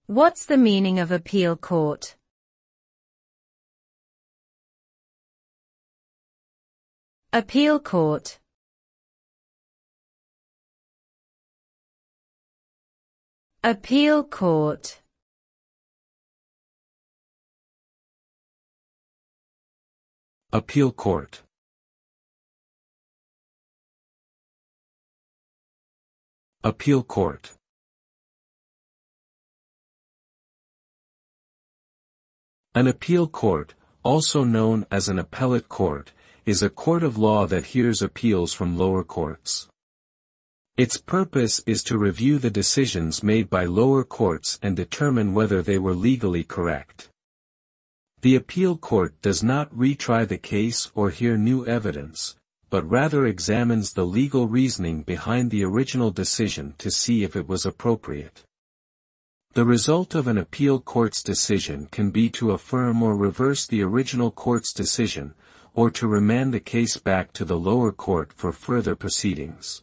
What's the meaning of appeal court? Appeal court. Appeal court. Appeal court. Appeal court. An appeal court, also known as an appellate court, is a court of law that hears appeals from lower courts. Its purpose is to review the decisions made by lower courts and determine whether they were legally correct. The appeal court does not retry the case or hear new evidence, but rather examines the legal reasoning behind the original decision to see if it was appropriate. The result of an appeal court's decision can be to affirm or reverse the original court's decision, or to remand the case back to the lower court for further proceedings.